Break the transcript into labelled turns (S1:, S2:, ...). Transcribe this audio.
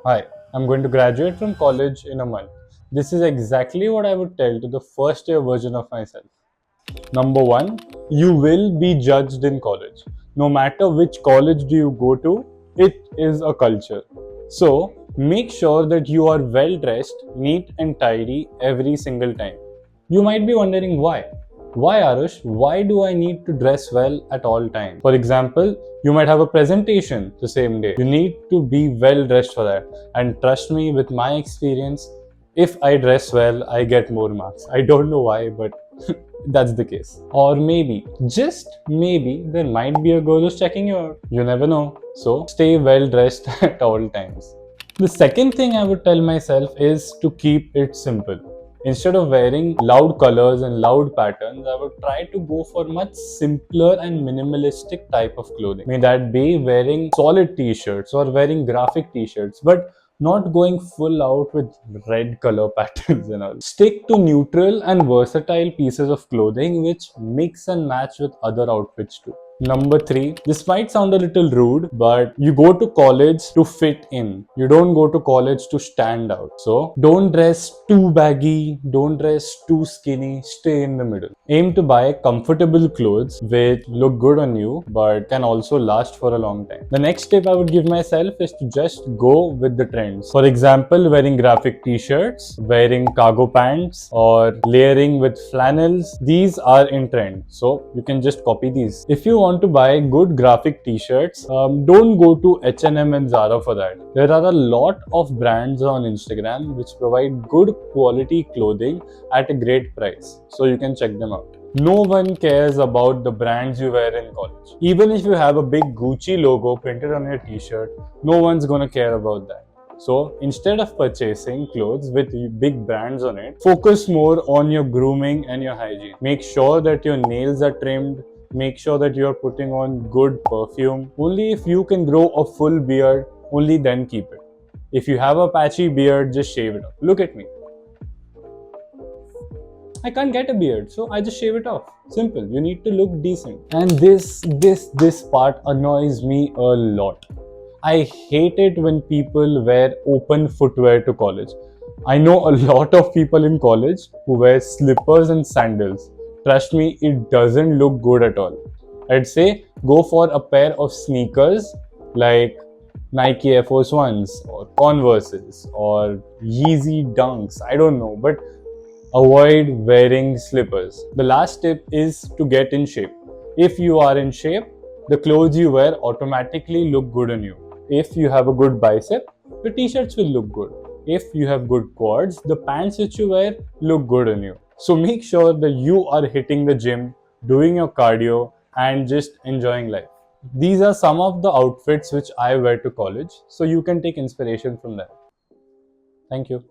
S1: Hi, I'm going to graduate from college in a month. This is exactly what I would tell to the first year version of myself. Number one, you will be judged in college. No matter which college do you go to, it is a culture. So make sure that you are well dressed, neat and tidy every single time. You might be wondering why. Why, Arush? Why do I need to dress well at all times? For example, you might have a presentation the same day. You need to be well dressed for that. And trust me, with my experience, if I dress well, I get more marks. I don't know why, but that's the case. Or maybe, just maybe, there might be a girl who's checking you out. You never know. So stay well dressed at all times. The second thing I would tell myself is to keep it simple. Instead of wearing loud colors and loud patterns, I would try to go for much simpler and minimalistic type of clothing. May that be wearing solid t-shirts or wearing graphic t-shirts, but not going full out with red color patterns and all. Stick to neutral and versatile pieces of clothing which mix and match with other outfits too. Number three, this might sound a little rude, but you go to college to fit in. You don't go to college to stand out. So don't dress too baggy, don't dress too skinny, stay in the middle. Aim to buy comfortable clothes which look good on you but can also last for a long time. The next tip I would give myself is to just go with the trends. For example, wearing graphic t-shirts, wearing cargo pants, or layering with flannels. These are in trend, so you can just copy these. If you want to buy good graphic t-shirts, don't go to H&M and Zara for that. There are a lot of brands on Instagram which provide good quality clothing at a great price, so you can check them out. No one cares about the brands you wear in college. Even if you have a big Gucci logo printed on your t-shirt, no one's gonna care about that. So instead of purchasing clothes with big brands on it, focus more on your grooming and your hygiene. Make sure that your nails are trimmed. Make sure that you're putting on good perfume. Only if you can grow a full beard, only then keep it. If you have a patchy beard, just shave it off. Look at me. I can't get a beard, so I just shave it off. Simple. You need to look decent. And this part annoys me a lot. I hate it when people wear open footwear to college. I know a lot of people in college who wear slippers and sandals. Trust me, it doesn't look good at all. I'd say go for a pair of sneakers like Nike Air Force Ones or Converses or Yeezy Dunks. I don't know, but avoid wearing slippers. The last tip is to get in shape. If you are in shape, the clothes you wear automatically look good on you. If you have a good bicep, the t-shirts will look good. If you have good quads, the pants which you wear look good on you. So make sure that you are hitting the gym, doing your cardio, and just enjoying life. These are some of the outfits which I wear to college, so you can take inspiration from them. Thank you.